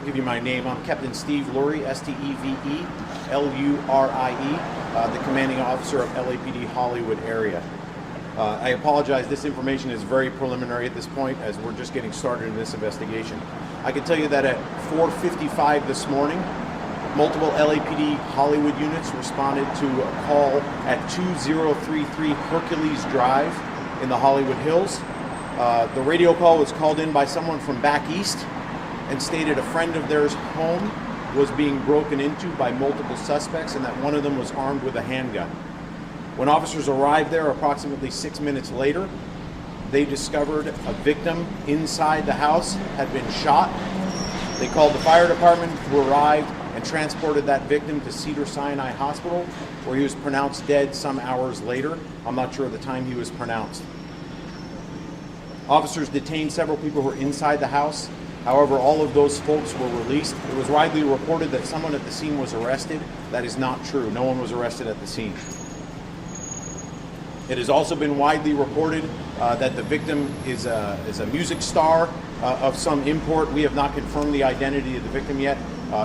give you my name. I'm Captain Steve Lurie, S-T-E-V-E-L-U-R-I-E, the commanding officer of LAPD Hollywood area. I apologize, this information is very preliminary at this point as we're just getting started in this investigation. I can tell you that at 4:55 this morning, multiple LAPD Hollywood units responded to a call at 2033 Hercules Drive in the Hollywood Hills. The radio call was called in by someone from back east and stated a friend of theirs' home was being broken into by multiple suspects and that one of them was armed with a handgun. When officers arrived there approximately 6 minutes later, they discovered a victim inside the house had been shot. They called the fire department, who arrived and transported that victim to Cedars-Sinai Hospital, where he was pronounced dead some hours later. I'm not sure of the time he was pronounced. Officers detained several people who were inside the house. However, all of those folks were released. It was widely reported that someone at the scene was arrested. That is not true. No one was arrested at the scene. It has also been widely reported that the victim is a music star of some import. We have not confirmed the identity of the victim yet,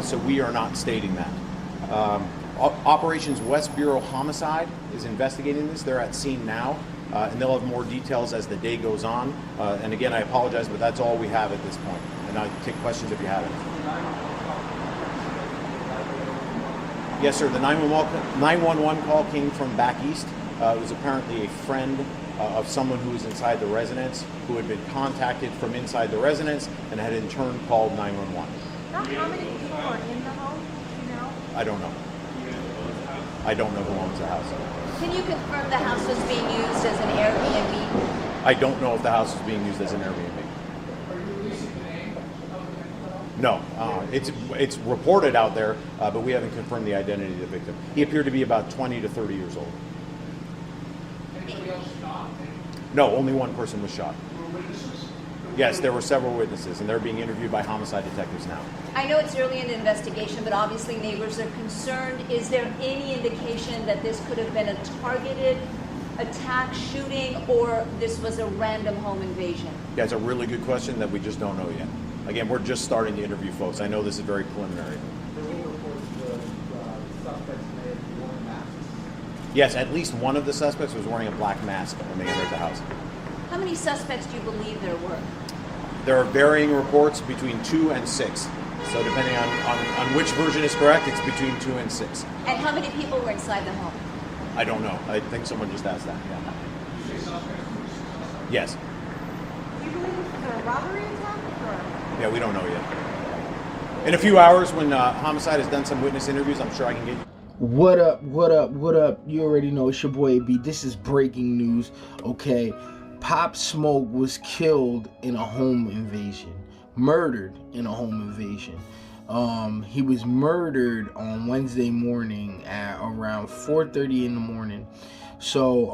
so we are not stating that. Operations West Bureau Homicide is investigating this. They're at scene now, and they'll have more details as the day goes on. And again, I apologize, but that's all we have at this point. And I'll take questions if you have any. Yes, sir. The 911 call came from back east. It was apparently a friend of someone who was inside the residence who had been contacted from inside the residence and had in turn called 911. How many people are in the home? Do you know? I don't know. I don't know who owns the house. Can you confirm the house was being used as an Airbnb? I don't know if the house is being used as an Airbnb. No, it's reported out there, but we haven't confirmed the identity of the victim. He appeared to be about 20 to 30 years old. Anybody else shot? No, only one person was shot. Were witnesses? Yes, there were several witnesses, and they're being interviewed by homicide detectives now. I know it's early in the investigation, but obviously neighbors are concerned. Is there any indication that this could have been a targeted attack, shooting, or this was a random home invasion? Yeah, it's a really good question that we just don't know yet. Again, we're just starting to interview folks. I know this is very preliminary. There were reports the suspects may have worn masks. Yes, at least one of the suspects was wearing a black mask when they entered the house. How many suspects do you believe there were? There are varying reports between 2 and 6. So depending on which version is correct, it's between 2 and 6. And how many people were inside the home? I don't know. I think someone just asked that. Yeah. Did you say suspects? Yes. Do you believe this was a robbery attack or? Yeah, we don't know yet. In a few hours, when Homicide has done some witness interviews, I'm sure I can get. What up, what up, what up? You already know it's your boy AB. This is breaking news, okay? Pop Smoke was killed in a home invasion. Murdered in a home invasion. He was murdered on Wednesday morning at around 4:30 in the morning. So,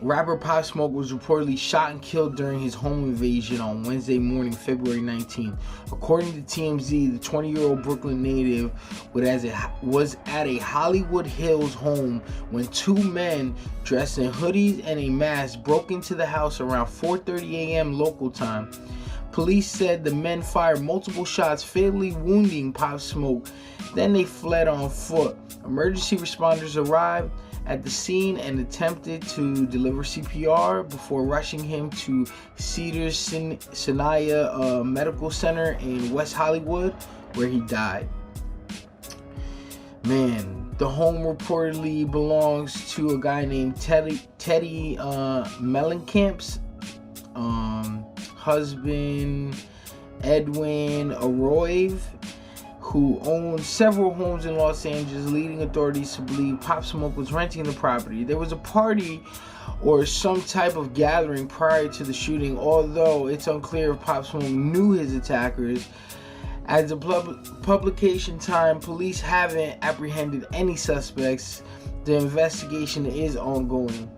rapper Pop Smoke was reportedly shot and killed during his home invasion on Wednesday morning, February 19th. According to TMZ, the 20-year-old Brooklyn native was at a Hollywood Hills home when two men dressed in hoodies and a mask broke into the house around 4:30 a.m. local time. Police said the men fired multiple shots, fatally wounding Pop Smoke. Then they fled on foot. Emergency responders arrived at the scene and attempted to deliver CPR before rushing him to Cedars-Sinai Medical Center in West Hollywood, where he died. Man, the home reportedly belongs to a guy named Teddy Mellencamp's husband, Edwin Aroiv, who owned several homes in Los Angeles, leading authorities to believe Pop Smoke was renting the property. There was a party or some type of gathering prior to the shooting, although it's unclear if Pop Smoke knew his attackers. At the publication time, police haven't apprehended any suspects. The investigation is ongoing.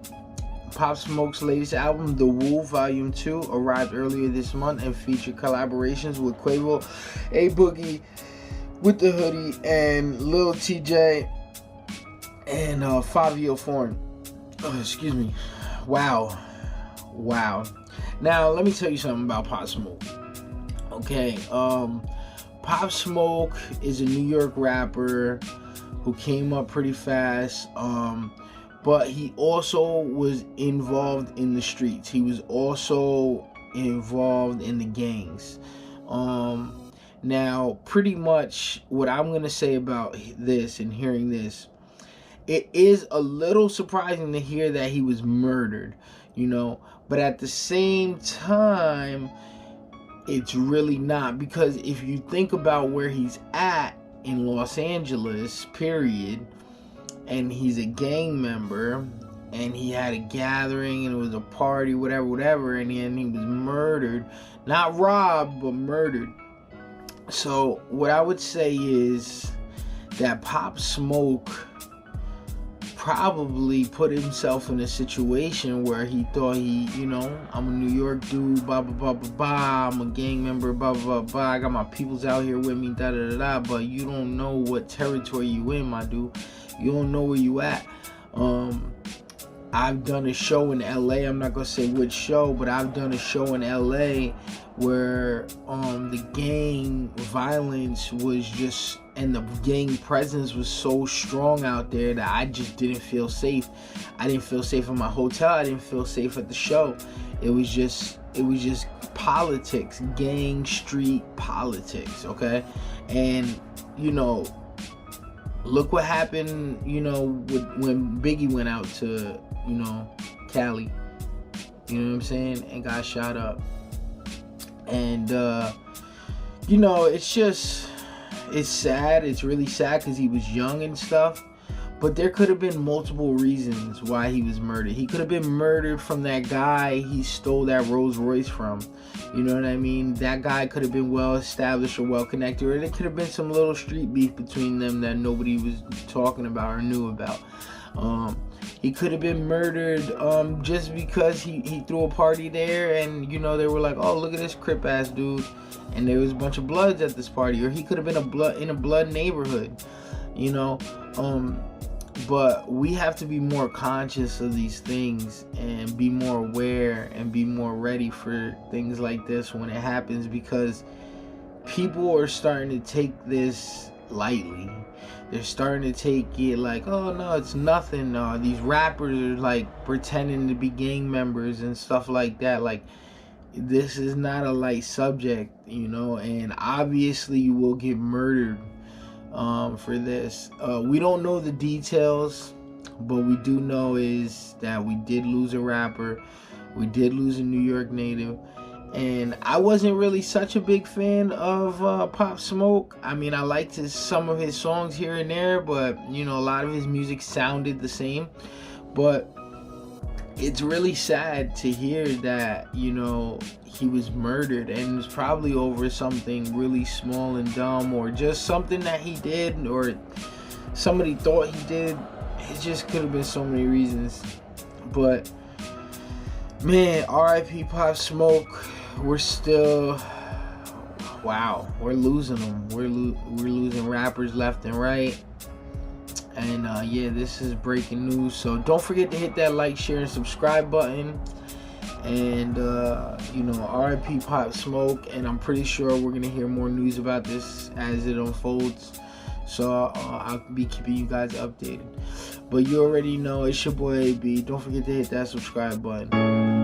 Pop Smoke's latest album, The Woo Volume 2, arrived earlier this month and featured collaborations with Quavo, A Boogie, With the Hoodie, and Lil TJ, and Fabio Foreign. Excuse me. Wow. Now, let me tell you something about Pop Smoke. Okay, Pop Smoke is a New York rapper who came up pretty fast, but he also was involved in the streets. He was also involved in the gangs. Now, pretty much what I'm going to say about this and hearing this, it is a little surprising to hear that he was murdered, you know, but at the same time, it's really not, because if you think about where he's at in Los Angeles, period, and he's a gang member, and he had a gathering, and it was a party, whatever, and then he was murdered. Not robbed, but murdered. So, what I would say is that Pop Smoke probably put himself in a situation where he thought I'm a New York dude, blah, blah, blah, blah, blah, I'm a gang member, blah, blah, blah, I got my peoples out here with me, da, da, da, da, but you don't know what territory you in, my dude. You don't know where you at. I've done a show in LA, I'm not gonna say which show, but I've done a show in LA where the gang violence was just, and the gang presence was so strong out there that I just didn't feel safe. I didn't feel safe in my hotel, I didn't feel safe at the show. It was just politics, gang street politics, okay? And look what happened, when Biggie went out to, Cali, you know what I'm saying, and got shot up. And, it's sad. It's really sad because he was young and stuff. But there could have been multiple reasons why he was murdered. He could have been murdered from that guy he stole that Rolls Royce from. You know what I mean? That guy could have been well established or well connected. Or there could have been some little street beef between them that nobody was talking about or knew about. He could have been murdered just because he threw a party there, and they were like, oh, look at this Crip ass dude, and there was a bunch of Bloods at this party. Or he could have been in a blood neighborhood, but we have to be more conscious of these things and be more aware and be more ready for things like this when it happens, because people are starting to take this lightly. They're starting to take it like, oh no, it's nothing. These rappers are like pretending to be gang members and stuff like that. Like, this is not a light subject, and obviously you will get murdered for this. We don't know the details, but we do know is that we did lose a rapper. We did lose a New York native. And I wasn't really such a big fan of Pop Smoke. I mean, I liked some of his songs here and there, but, a lot of his music sounded the same. But it's really sad to hear that, he was murdered, and it was probably over something really small and dumb, or just something that he did, or somebody thought he did. It just could have been so many reasons. But, man, R.I.P. Pop Smoke. We're still, we're losing them. We're losing rappers left and right. And this is breaking news. So don't forget to hit that like, share, and subscribe button. And R.I.P. Pop Smoke. And I'm pretty sure we're gonna hear more news about this as it unfolds. So I'll be keeping you guys updated. But you already know it's your boy AB. Don't forget to hit that subscribe button.